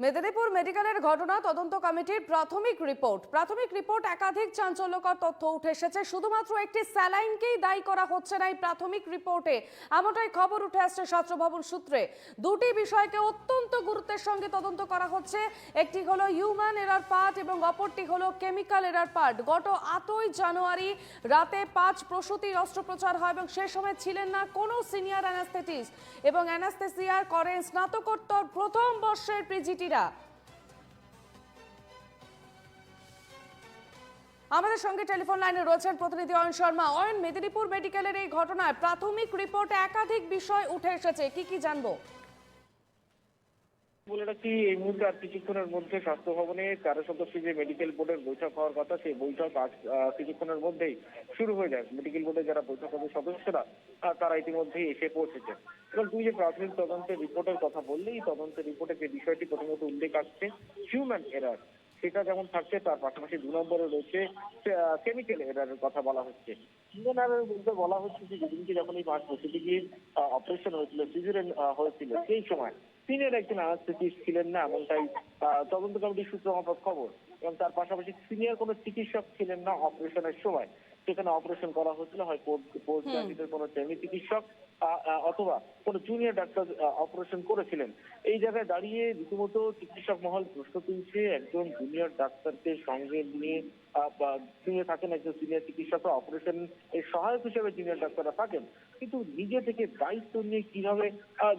মেদিনীপুর মেডিকেলের ঘটনা তদন্ত কমিটির প্রাথমিক রিপোর্ট একাধিক চাঞ্চল্যকর তথ্য উঠে এসেছে। শুধুমাত্র একটি স্যালাইনকেই দায়ী করা হচ্ছে না এই প্রাথমিক রিপোর্টে, এমনটাই খবর উঠে আসছে ছাত্র ভবন সূত্রে। দুটি বিষয়কে অত্যন্ত গুরুত্বের সঙ্গে তদন্ত করা হচ্ছে। একটি হলো হিউম্যান এরার পার্ট এবং অপরটি হলো কেমিক্যাল এরার পার্ট। গত 8ই জানুয়ারি রাতে 5 প্রসূতির অস্ত্রোপচার হয় এবং সে সময় ছিলেন না কোনো সিনিয়র অ্যানাস্থেটিস্ট এবং অ্যানাস্থেসিয়ার করেন স্নাতকোত্তর প্রথম বর্ষের পিজিটিরা। আমাদের সঙ্গে টেলিফোন লাইনে রয়েছেন প্রতিনিধি অয়ন শর্মা। অয়ন, মেদিনীপুর মেডিকেলের এই ঘটনায় প্রাথমিক রিপোর্টে একাধিক বিষয় উঠে এসেছে, কি জানবো? বলে রাখি, এই মুহূর্তে আর কিছুক্ষণের মধ্যে স্বাস্থ্য ভবনে 13 সদস্যের যে মেডিকেল বোর্ডের বৈঠক হওয়ার কথা, সেই বৈঠক আজ কিছুক্ষণের মধ্যেই শুরু হয়ে যায়। মেডিকেল বোর্ডের যারা বৈঠক সদস্যরা তারা ইতিমধ্যেই এসে পৌঁছেছে। এবং তুমি যে প্রাথমিক তদন্তের রিপোর্টের কথা বললে, এই তদন্তের রিপোর্টে যে বিষয়টি প্রথমত উল্লেখ আসছে হিউম্যান এরার, সেটা যেমন থাকছে তার পাশাপাশি 2 নম্বরে রয়েছে কেমিক্যাল এরারের কথা বলা হচ্ছে। হিউম্যান এরারের বলতে বলা হচ্ছে যে যেদিনকে যখন এই 5 প্রসূতির অপারেশন হয়েছিল, সিজারিয়ান হয়েছিল, সেই সময় সিনিয়র একজন অ্যানাস্থেটিস্ট ছিলেন না, এমনটাই তদন্ত কমিটির সূত্র মারফত খবর। এবং তার পাশাপাশি সিনিয়র কোনো চিকিৎসক ছিলেন না অপারেশনের সময়। সেখানে অপারেশন করা হয়েছিল হয় পোস্ট গ্রাজুয়েটের কোনো ট্রেনি চিকিৎসক অথবা কোনো জুনিয়র ডাক্তার অপারেশন করেছিলেন। এই জায়গায় দাঁড়িয়ে রীতিমতো চিকিৎসক মহল প্রশ্ন তুলছে, একজন জুনিয়র ডাক্তারকে সঙ্গে নিয়ে থাকেন একজন সিনিয়র চিকিৎসকরা, অপারেশন এর সহায়ক হিসেবে জুনিয়র ডাক্তাররা থাকেন, কিন্তু নিজে থেকে দায়িত্ব নিয়ে কিভাবে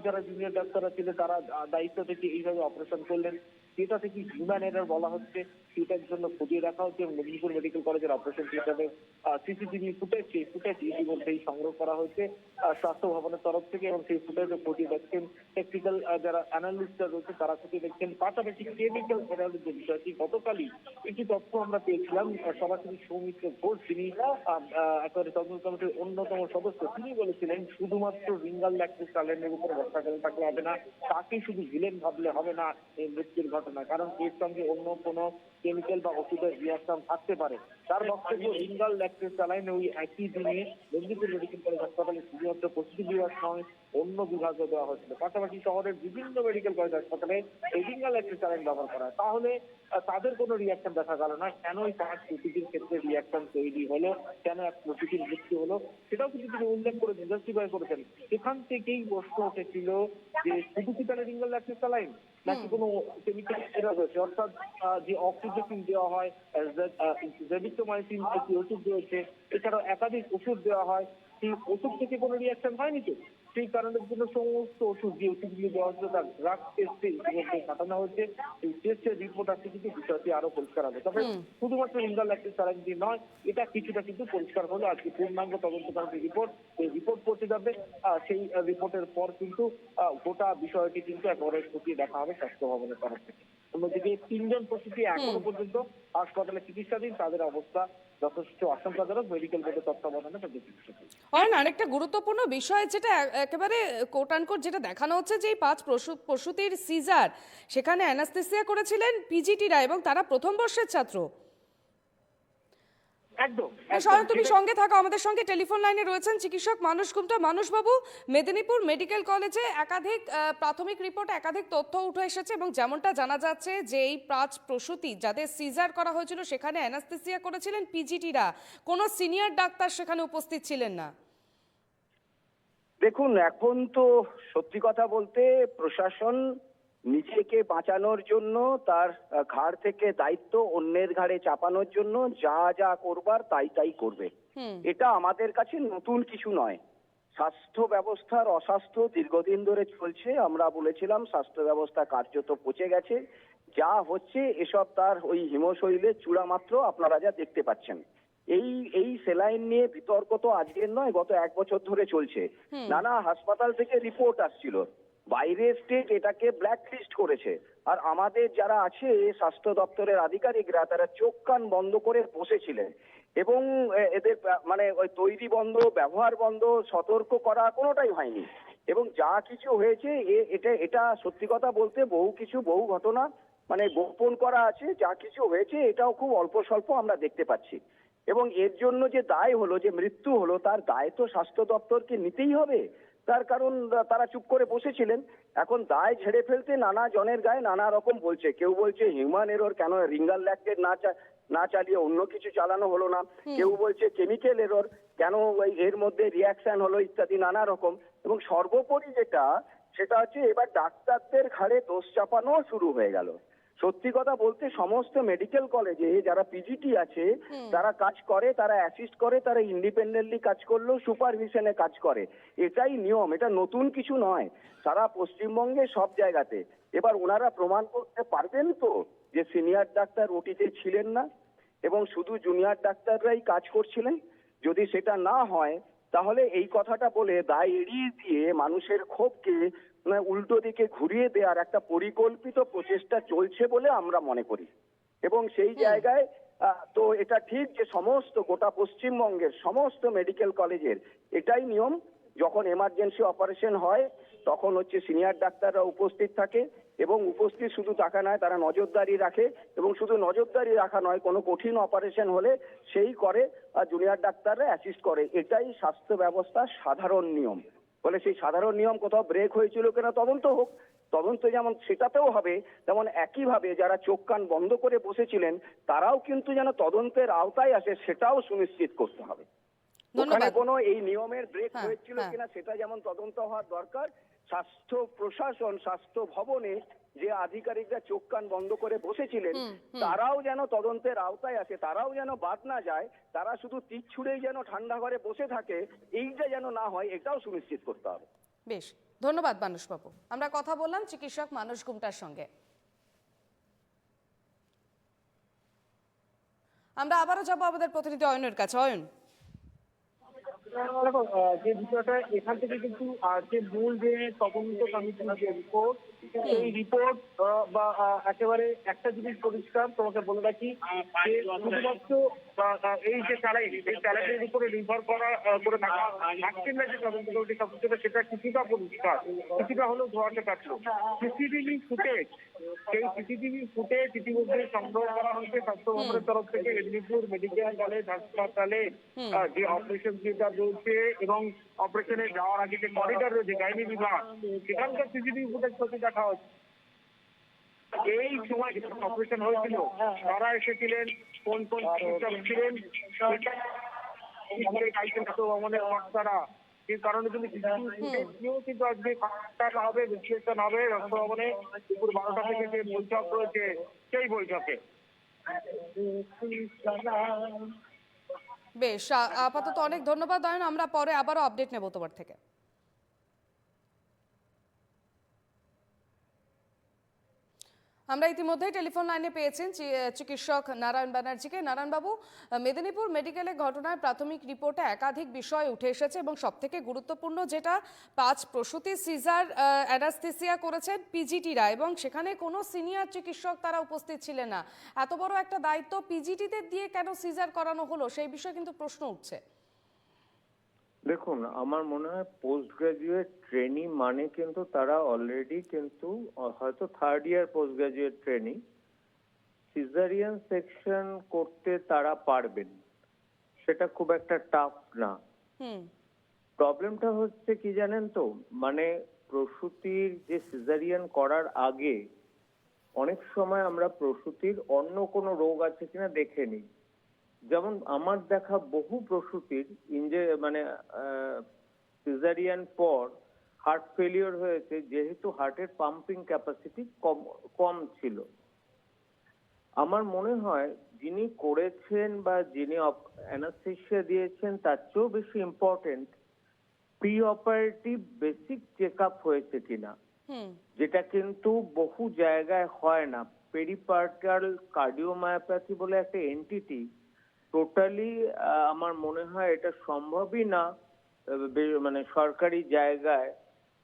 যারা জুনিয়র ডাক্তাররা ছিল তারা দায়িত্ব থেকে এইভাবে অপারেশন করলেন, সেটা থেকে হিউম্যান এরার বলা হচ্ছে। সেটার জন্য খতিয়ে দেখা হচ্ছে। মেদিনীপুর মেডিকেল কলেজের অপারেশন থিয়েটারের সিসিটিভি ফুটেজ, সেই ফুটেজ ইতিমধ্যেই সংগ্রহ করা হয়েছে স্বাস্থ্য ভবনের তরফ থেকে, এবং সেই ফুটেজে খতিয়ে দেখছেন টেকনিক্যাল যারা অ্যানালিস্টরা রয়েছে, তারা খতিয়ে দেখছেন। পাশাপাশি কেমিক্যাল এরারের যে বিষয়টি, গতকালই একটি তথ্য আমরা পেয়েছিলাম সরাসরি সৌমিত্র ঘোষ, যিনি একেবারে তদন্ত কমিটির অন্যতম সদস্য, তিনি বলেছিলেন শুধুমাত্র রিঙ্গাল ল্যাকটোজ স্যালাইনের উপর ভরসা করে থাকলে হবে না, তাকে শুধু ভিলেন ভাবলে হবে না এই মৃত্যুর ঘটনা, কারণ এর সঙ্গে অন্য কোনো কেমিক্যাল বা ওষুধের রিয়াকশন থাকতে পারে। তার বক্তব্য, রিঙ্গাল ল্যাকটোজ স্যালাইন ওই একই দিনে মেদিনীপুর মেডিকেল কলেজ হাসপাতালে শুধুমাত্র প্রসূতি বিভাগ নয়, অন্য বিভাগও দেওয়া হয়েছিল। পাশাপাশি শহরের বিভিন্ন মেডিকেল কলেজ হাসপাতালে এই রিঙ্গাল ল্যাকটোজ স্যালাইন ব্যবহার করা হয়। তাহলে তাদের কোনো রিয়াকশন দেখা গেল না, কেন এই 5 প্রসূতির ক্ষেত্রে রিয়াকশন তৈরি হলো, কেন এক প্রসূতির মৃত্যু হলো, সেটাও কিন্তু তিনি উল্লেখ করে জাস্টিফাই করেছেন। সেখান থেকেই প্রশ্ন উঠেছিল যে শুধু কি তাহলে রিঙ্গাল ল্যাকটোজ স্যালাইন নাকি কোনো কেমিক্যাল এরার রয়েছে, অর্থাৎ যে অক্সিজেন দেওয়া হয়, জেবিটোমাইসিন একটি ওষুধ রয়েছে, এছাড়াও একাধিক ওষুধ দেওয়া হয়, সেই ওষুধ থেকে কোনো রিয়াকশন হয়নি তো, সেই কারণের জন্য সমস্ত ওষুধ যে ওষুধগুলি দেওয়া হচ্ছে তার ড্রাগ টেস্টে ইতিমধ্যে পাঠানো হয়েছে। এই টেস্টের রিপোর্ট আসছে কিন্তু বিষয়টি আরো পরিষ্কার হবে। তবে শুধুমাত্র রিঙ্গাল ল্যাকটোজ স্যালাইন দিয়ে নয়, এটা কিছুটা কিন্তু পরিষ্কার হলো আজকে পূর্ণাঙ্গ তদন্ত কমিটির রিপোর্ট, এই রিপোর্ট পৌঁছে যাবে। সেই রিপোর্টের পর কিন্তু গোটা বিষয়টি কিন্তু একেবারে খতিয়ে দেখা হবে স্বাস্থ্য ভবনের তরফ থেকে। অন্যদিকে 3 জন প্রসূতি এখনো পর্যন্ত হাসপাতালে চিকিৎসাধীন, তাদের অবস্থা যথেষ্ট আশঙ্কাজনক। মেডিকেল বোর্ডের তত্ত্বাবধানে তাদের চিকিৎসা চলছে। আরেকটা গুরুত্বপূর্ণ বিষয় যেটা একেবারে কোট আনকোট যেটা দেখানো হচ্ছে যে এই 5 প্রসূতির সিজার, সেখানে অ্যানাস্থেসিয়া করেছিলেন পিজিটিরা এবং তারা প্রথম বর্ষের ছাত্র। একদম তুমি সঙ্গে থাকো, আমাদের সঙ্গে টেলিফোন লাইনে রয়েছেন চিকিৎসক মানুষ গুপ্তা। মানুষবাবু, মেদিনীপুর মেডিকেল কলেজে একাধিক প্রাথমিক রিপোর্টে একাধিক তথ্য উঠে এসেছে এবং যেমনটা জানা যাচ্ছে যে এই 5 প্রসূতি যাদের সিজার করা হয়েছিল সেখানে অ্যানাস্থেসিয়া করেছিলেন পিজিটিরা, কোনো সিনিয়র ডাক্তার সেখানে উপস্থিত ছিলেন না। দেখুন, এখন তো সত্যি কথা বলতে প্রশাসন নিজেকে বাঁচানোর জন্য তার ঘাড় থেকে দায়িত্ব অন্যের ঘাড়ে চাপানোর জন্য যা যা করবার তাই করবে। এটা আমাদের কাছে নতুন কিছু নয়। স্বাস্থ্য ব্যবস্থার অস্বাস্থ্য দীর্ঘদিন ধরে চলছে। আমরা বলেছিলাম স্বাস্থ্য ব্যবস্থা কার্যত পচে গেছে। যা হচ্ছে এসব তার ওই হিমশৈলের চূড়া মাত্র, আপনারা যা দেখতে পাচ্ছেন। এই সেলাইন নিয়ে বিতর্ক তো আজকের নয়, গত 1 বছর ধরে চলছে। নানা হাসপাতাল থেকে রিপোর্ট আসছিল, বাইরের স্টেট এটাকে ব্ল্যাক লিস্ট করেছে, আর আমাদের যারা আছে স্বাস্থ্য দপ্তরের আধিকারিকরা তারা চোখ কান বন্ধ করে বসেছিলেন এবং এদের মানে ওই তৈরি বন্ধ, ব্যবহার বন্ধ, সতর্ক করা কোনোটাই হয়নি। এবং যা কিছু হয়েছে এটা সত্যি কথা বলতে বহু ঘটনা মানে গোপন করা আছে। যা কিছু হয়েছে এটাও খুব অল্প স্বল্প আমরা দেখতে পাচ্ছি। এবং এর জন্য যে দায় হলো, যে মৃত্যু হলো, তার দায় তো স্বাস্থ্য দপ্তরকে নিতেই হবে। তার কারণ তারা চুপ করে বসেছিলেন। এখন দায় ঝেড়ে ফেলতে নানা জনের গায়ে নানা রকম বলছে। কেউ বলছে হিউম্যান এরর, কেন রিঙ্গার ল্যাকটেট না চালিয়ে অন্য কিছু চালানো হলো না। কেউ বলছে কেমিক্যাল এরর, কেন ওই এর মধ্যে রিয়াকশন হলো, ইত্যাদি নানা রকম। এবং সর্বোপরি সেটা হচ্ছে এবার ডাক্তারদের ঘাড়ে দোষ চাপানো শুরু হয়ে গেল। সত্যি কথা বলতে সমস্ত মেডিকেল কলেজে যারা পিজিটি আছে তারা কাজ করে, তারা অ্যাসিস্ট করে, তারা ইন্ডিপেন্ডেন্টলি কাজ করলেও সুপারভিশনে কাজ করে। এটাই নিয়ম, এটা নতুন কিছু নয়। সারা পশ্চিমবঙ্গে সব জায়গাতে। এবার ওনারা প্রমাণ করতে পারবেন তো যে সিনিয়র ডাক্তার ওটিতে ছিলেন না এবং শুধু জুনিয়র ডাক্তাররাই কাজ করছিলেন? যদি সেটা না হয় তাহলে এই কথাটা বলে দায় এড়িয়ে দিয়ে মানুষের ক্ষোভকে উল্টো দিকে ঘুরিয়ে দেওয়ার একটা পরিকল্পিত প্রচেষ্টা চলছে বলে আমরা মনে করি। এবং সেই জায়গায় তো এটা ঠিক যে গোটা পশ্চিমবঙ্গের সমস্ত মেডিকেল কলেজের এটাই নিয়ম। যখন এমার্জেন্সি অপারেশন হয় তখন সিনিয়র ডাক্তাররা উপস্থিত থাকে এবং উপস্থিত শুধু টাকা নয়, তারা নজরদারি রাখে এবং শুধু নজরদারি রাখা নয়, কোনো কঠিন অপারেশন হলে সেই করে আর জুনিয়র ডাক্তাররা অ্যাসিস্ট করে। এটাই স্বাস্থ্য ব্যবস্থার সাধারণ নিয়ম। বলে সেই সাধারণ নিয়ম কোথাও ব্রেক হয়েছিল কিনা তদন্ত হোক। তদন্ত যেমন সেটাতেও হবে, তেমন একইভাবে যারা চোখ কান বন্ধ করে বসেছিলেন তারাও কিন্তু যেন তদন্তের আওতায় আসে সেটাও সুনিশ্চিত করতে হবে। ওখানে ধন্যবাদ। কোনো এই নিয়মের ব্রেক হ্যাঁ, হয়েছিল হ্যাঁ। কিনা সেটা যেমন তদন্ত হওয়ার দরকার। স্বাস্থ্য প্রশাসন, স্বাস্থ্য ভবনে যে আধিকারিকরা চোখ কান বন্ধ করে বসেছিলেন তারাও যেন তদন্তের আওতায় আসে, তারাও যেন বাদ না যায়, তারা শুধু তীর ছুঁড়েই যেন ঠান্ডা ঘরে বসে থাকে, এইটা যেন না হয়, এটাও সুনিশ্চিত করতে হবে। বেশ, ধন্যবাদ মানসবাবু। আমরা কথা বললাম চিকিৎসক মানস গুমটার সঙ্গে। আমরা আবারও যাবো আমাদের প্রতিনিধি অয়নের কাছে। অয়ন, দেখো, যে বিষয়টা এখান থেকে কিন্তু যে মূল যে তদন্ত কমিটির যে রিপোর্ট, সেই রিপোর্ট বা একেবারে একটা জিনিস পরিষ্কার তোমাকে বলে রাখি যে শুধুমাত্র এই যে চ্যালেঞ্জ, এই চ্যালেঞ্জের উপরে নির্ভর করে থাকছেন না যে তদন্ত কমিটি সদস্য, সেটা কিছুটা পরিষ্কার, কিছুটা হলেও ধোয়াতে কাটলো। সিসিটিভি ফুটেজ, সেই সিসিটিভি ফুটেজ ইতিমধ্যে সংগ্রহ করা হয়েছে স্বাস্থ্য ভবনের তরফ থেকে। মেদিনীপুর মেডিকেল কলেজ হাসপাতালে যে অপারেশন থিয়েটার রয়েছে এবং অপারেশনে যাওয়ার আগে যে করিডর রয়েছে গাইনি বিভাগ, সেখানকার সিসিটিভি ফুটেজ প্রতি দেখা হচ্ছে। এই সময় যখন অপারেশন হয়েছিল তারা এসেছিলেন, কোন কোন চিকিৎসক ছিলেন, ভবনের কর্তারা, এই কারণে কিন্তু কিন্তু আজকে হবে, বিশ্লেষণ হবে রক্ত ভবনে দুপুর 12টা থেকে যে বৈঠক রয়েছে সেই বৈঠকে। বেশ, আপাতত অনেক ধন্যবাদ অয়ন। আমরা পরে আবারও আপডেট নেব তোমার থেকে। আমরা ইতিমধ্যেই টেলিফোন লাইনে পেয়েছেন চিকিৎসক নারায়ণ ব্যানার্জিকে। নারায়ণবাবু, মেদিনীপুর মেডিকেলে ঘটনায় প্রাথমিক রিপোর্টে একাধিক বিষয় উঠে এসেছে এবং সবথেকে গুরুত্বপূর্ণ যেটা 5 প্রসূতি সিজার অ্যানাস্থেসিয়া করেছেন পিজিটিরা এবং সেখানে কোনো সিনিয়র চিকিৎসক তারা উপস্থিত ছিলেন না। এত বড় একটা দায়িত্ব পিজিটিদের দিয়ে কেন সিজার করানো হলো সেই বিষয়ে কিন্তু প্রশ্ন উঠছে। দেখুন, আমার মনে হয় পোস্ট গ্রাজুয়েট ট্রেনি মানে কিন্তু তারা অলরেডি কিন্তু হয়তো 3rd year post graduate trainee, caesarean section করতে তারা পারবেন, সেটা খুব একটা টাফ না। প্রবলেমটা হচ্ছে কি জানেন তো, মানে প্রসূতির যে সিজারিয়ান করার আগে অনেক সময় আমরা প্রসূতির অন্য কোনো রোগ আছে কিনা দেখে নিই। যেমন আমার দেখা বহু প্রসূতির মানে সিজারিয়ান পর হার্ট ফেলিওর হয়েছে, যেহেতু হার্টের পাম্পিং ক্যাপাসিটি কম ছিল। আমার মনে হয় যিনি করেছেন বা যিনি অ্যানাস্থেসিয়া দিয়েছেন তার চেয়েও বেশি important pre operative basic check up হয়েছে কিনা, যেটা কিন্তু বহু জায়গায় হয় না। পেরিপার্টাল কার্ডিওমায়োপ্যাথি বলে একটা এন্টিটি, টোটালি আমার মনে হয় এটা সম্ভবই না মানে সরকারি জায়গায়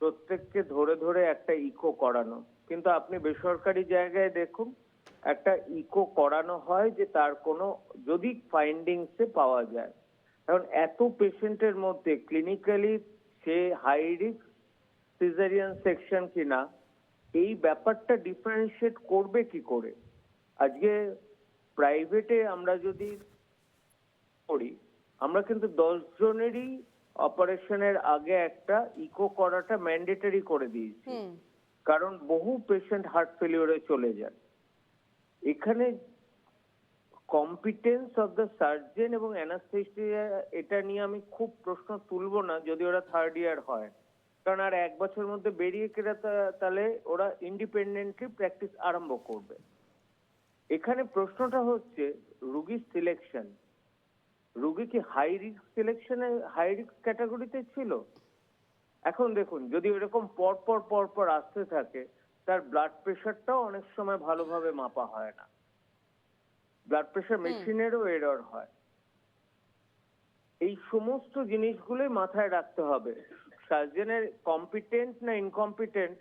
প্রত্যেককে ধরে ধরে একটা ইকো করানো। কিন্তু আপনি বেসরকারি জায়গায় দেখুন, একটা ইকো করানো হয় যে তার কোনো যদি ফাইন্ডিংসে পাওয়া যায়। কারণ এত পেশেন্টের মধ্যে ক্লিনিক্যালি সে হাই রিস্ক সিজারিয়ান সেকশন কিনা এই ব্যাপারটা ডিফারেন্সিয়েট করবে কি করে? আজকে প্রাইভেটে আমরা যদি করি, আমরা কিন্তু 10 জনেরই অপারেশনের আগে একটা ইকো করাটা ম্যান্ডেটরি করে দিয়েছি, হুম কারণ বহু পেশেন্ট হার্ট ফেলিওরে চলে যায়। এখানে কম্পিটেন্স অফ দ্য সার্জন এবং অ্যানাস্থেসিয়া, এটা নিয়ে আমি খুব প্রশ্ন তুলবো না যদি ওরা থার্ড ইয়ার হয়, কারণ আর 1 বছরের মধ্যে বেরিয়ে গেলে তাহলে ওরা ইন্ডিপেন্ডেন্টলি প্র্যাকটিস আরম্ভ করবে। এখানে প্রশ্নটা হচ্ছে রুগীর সিলেকশন। রুগী কি হাই রিস্ক সিলেকশনে, হাই রিস্ক ক্যাটাগরিতে ছিল? এখন দেখুন, যদি এরকম পরপর আসতে থাকে, তার ব্লাড প্রেশারটাও অনেক সময় ভালোভাবে মাপা হয় না, ব্লাড প্রেশার মেশিনেরও এরর হয়। এই সমস্ত জিনিসগুলোই মাথায় রাখতে হবে। সার্জনের কম্পিটেন্ট না ইনকম্পিটেন্ট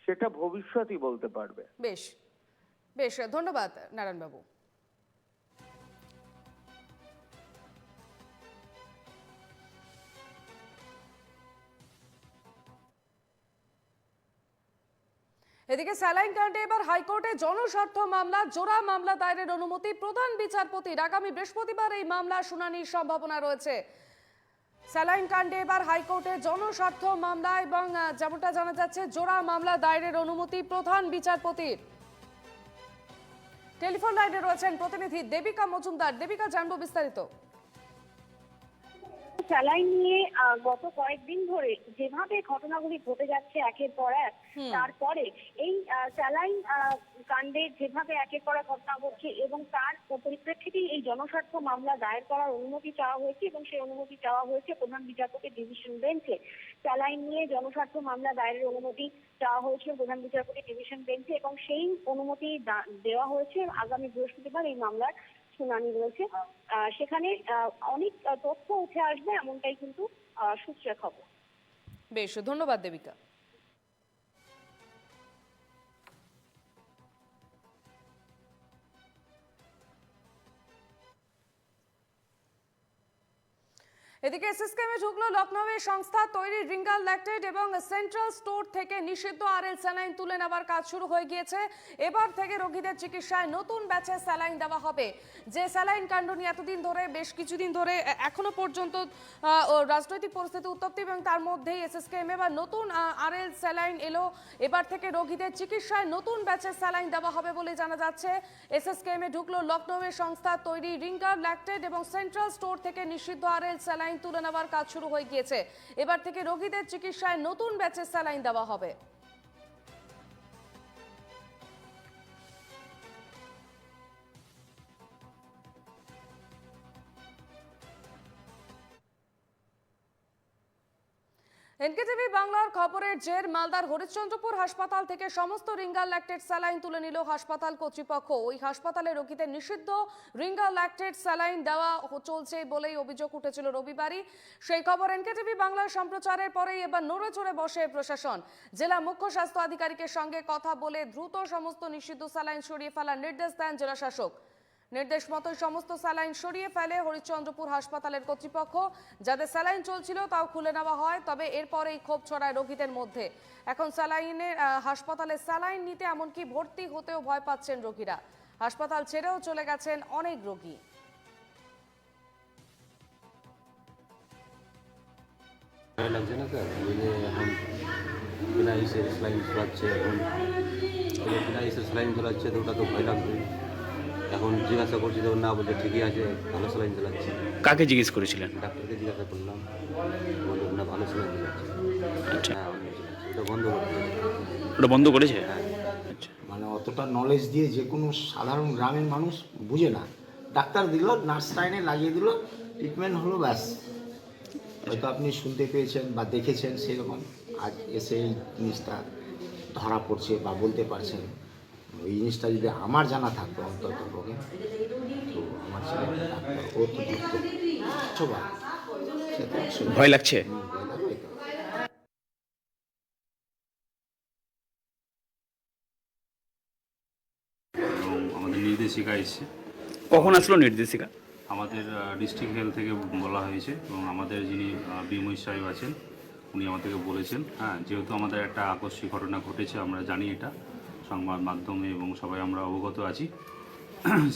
সেটা ভবিষ্যতই বলতে পারবে। বেশ বেশ ধন্যবাদ নারায়ণবাবু। এদিকে স্যালাইন কাণ্ডে এবার হাইকোর্টে জনস্বার্থ মামলা, জোড়া মামলা দায়েরের অনুমতি প্রধান বিচারপতির। আগামী বৃহস্পতিবার এই মামলা শুনানির সম্ভাবনা রয়েছে। স্যালাইন কাণ্ডে এবার হাইকোর্টে জনস্বার্থ মামলা এবং যেমনটা জানা যাচ্ছে জোড়া মামলা দায়েরের অনুমতি প্রধান বিচারপতির। টেলিফোন লাইনে রয়েছেন প্রতিনিধি দেবিকা মজুমদার। দেবিকা, জানবো বিস্তারিত। স্যালাইন নিয়ে গত কয়েকদিন ধরে যেভাবে ঘটনাগুলি ঘটে যাচ্ছে একের পর এক, তারপরে এই স্যালাইন কাণ্ডে যেভাবে একের পর এক ঘটনা ঘটছে এবং তার পরিপ্রেক্ষিতেই এই জনস্বার্থ মামলা দায়ের করার অনুমতি চাওয়া হয়েছে এবং সেই অনুমতি চাওয়া হয়েছে প্রধান বিচারপতি ডিভিশন বেঞ্চে। স্যালাইন নিয়ে জনস্বার্থ মামলা দায়েরের অনুমতি চাওয়া হয়েছে প্রধান বিচারপতি ডিভিশন বেঞ্চে এবং সেই অনুমতি দেওয়া হয়েছে। আগামী বৃহস্পতিবার এই মামলার শুনানি রয়েছে। সেখানে অনেক তথ্য উঠে আসবে এমনটাই কিন্তু সূত্রে খবর। বেশ, ধন্যবাদ দেবিকা। এদিকে এসএসকেএমে ঢুকলো লখনৌয়ের সংস্থা তৈরি রিঙ্গাল ল্যাকটেড এবং সেন্ট্রাল স্টোর থেকে নিষিদ্ধ আরএল স্যালাইন তুলে নেওয়ার কাজ শুরু হয়ে গিয়েছে। এবার থেকে রোগীদের চিকিৎসায় নতুন ব্যাচে স্যালাইন দেওয়া হবে। যে স্যালাইন কাণ্ড নিয়ে এতদিন ধরে, বেশ কিছুদিন ধরে এখনো পর্যন্ত রাজনৈতিক পরিস্থিতি উত্তপ্ত এবং তার মধ্যেই এসএসকেএম এবার নতুন আরএল স্যালাইন এলো। এবার থেকে রোগীদের চিকিৎসায় নতুন ব্যাচে স্যালাইন দেওয়া হবে বলে জানা যাচ্ছে। এসএসকেএমে ঢুকলো লখনৌয়ের সংস্থা তৈরি রিঙ্গাল ল্যাকটেড এবং সেন্ট্রাল স্টোর থেকে নিষিদ্ধ আরএল স্যালাইন তুলে নেওয়ার কাজ শুরু হয়ে গিয়েছে। এবার থেকে রোগীদের চিকিৎসায় নতুন ব্যাচে স্যালাইন দেওয়া হবে। এনকেটিভি বাংলার খবরের জের মালদার হরিশ্চন্দ্রপুর হাসপাতাল থেকে সমস্ত রিঙ্গাল ল্যাকটেড স্যালাইন তুলে নিল হাসপাতাল কর্তৃপক্ষ। ওই হাসপাতালে রোগীদের নিষিদ্ধ রিঙ্গাল ল্যাকটেড স্যালাইন দেওয়া চলছে বলেই অভিযোগ উঠেছিল রবিবারই। সেই খবর এনকেটিভি বাংলার সম্প্রচারের পরেই এবার নড়ে চড়ে বসে প্রশাসন। জেলা মুখ্য স্বাস্থ্য আধিকারিকের সঙ্গে কথা বলে দ্রুত সমস্ত নিষিদ্ধ স্যালাইন সরিয়ে ফেলার নির্দেশ দেন জেলা শাসক। নির্দেশ মতোই সমস্ত স্যালাইন সরিয়ে ফেলে হরিশ্চন্দ্রপুর হাসপাতালের কর্তৃপক্ষ। যাদের স্যালাইন চলছিল তাও খুলে নেওয়া হয়, তবে এরপরেই ক্ষোভ ছড়ায় রোগীদের মধ্যে। এখন হাসপাতালে স্যালাইন নিতে এমনকি ভর্তি হতেও ভয় পাচ্ছেন রোগীরা। হাসপাতাল ছেড়েও চলে গেছেন অনেক রোগী। লাগছে না স্যার, ওই যে এখন বিনা ইসের স্যালাইন চলাচ্ছে, এখন বিনা ইসের স্যালাইন চলাচ্ছে তো ওটা তো ভয় লাগবে। এখন জিজ্ঞাসা করছি তো না, বলছে ঠিকই আছে, ভালো স্যালাইন চালাচ্ছে। কাকে জিজ্ঞেস করেছিলেন? ডাক্তারকে জিজ্ঞাসা করলাম, বললাম না ভালো স্যালাইন চালাচ্ছে। আচ্ছা, হ্যাঁ, ওটা বন্ধ করতে হবে। ওটা বন্ধ করেছে? হ্যাঁ। আচ্ছা, মানে অতটা নলেজ দিয়ে যে কোনো সাধারণ গ্রামের মানুষ বুঝে না। ডাক্তার দিল, নার্স লাইনে লাগিয়ে দিল, ট্রিটমেন্ট হলো, ব্যাস। হয়তো আপনি শুনতে পেয়েছেন বা দেখেছেন সেরকম, আজ এসে এই জিনিসটা ধরা পড়ছে বা বলতে পারছেন। ওই জিনিসটা যদি আমার জানা থাকতো অন্তত পক্ষে, তো আমার ছেলে ডাক্তার ও তো ধরতো সবাই, সেটা ভয় লাগছে? ভয় লাগবে তো। এবং আমাদের নির্দেশিকা এসছে। কখন আসলো নির্দেশিকা? আমাদের ডিস্ট্রিক্ট হেলথ থেকে বলা হয়েছে এবং আমাদের যিনি বিময় সাহেব আছেন উনি আমাদেরকে বলেছেন। হ্যাঁ, যেহেতু আমাদের একটা আকস্মিক ঘটনা ঘটেছে, আমরা জানি এটা সংবাদ মাধ্যমে এবং সবাই আমরা অবগত আছি,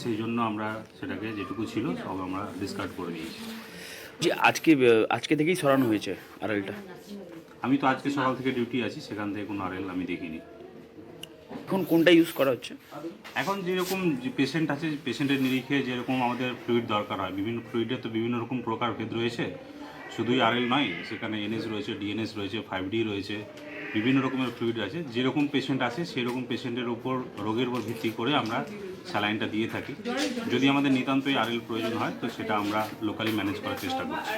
সেই জন্য আমরা সেটাকে যেটুকু ছিল সব আমরা ডিসকার্ড করে দিয়েছি। যে আজকে থেকেই সরানো হয়েছে আড়ালটা। আমি তো আজকে সকাল থেকে ডিউটি আছি, সেখান থেকে কোনো আরএল আমি দেখিনি। এখন কোনটা ইউজ করা হচ্ছে? এখন যেরকম পেশেন্ট আছে, পেশেন্টের নিরিখে যেরকম আমাদের ফ্লুইড দরকার হয়, বিভিন্ন ফ্লুইডের তো বিভিন্ন রকম প্রকারভেদ রয়েছে, শুধুই আরএল নয়, সেখানে এনএস রয়েছে, ডিএনএস রয়েছে, 5D রয়েছে, বিভিন্ন রকমের ফ্লুইড আছে। যেরকম পেশেন্ট আছে সেরকম পেশেন্টের উপর, রোগের উপর ভিত্তি করে আমরা স্যালাইনটা দিয়ে থাকি। যদি আমাদের নিতান্তই আরএল প্রয়োজন হয় তো সেটা আমরা লোকালি ম্যানেজ করার চেষ্টা করছি।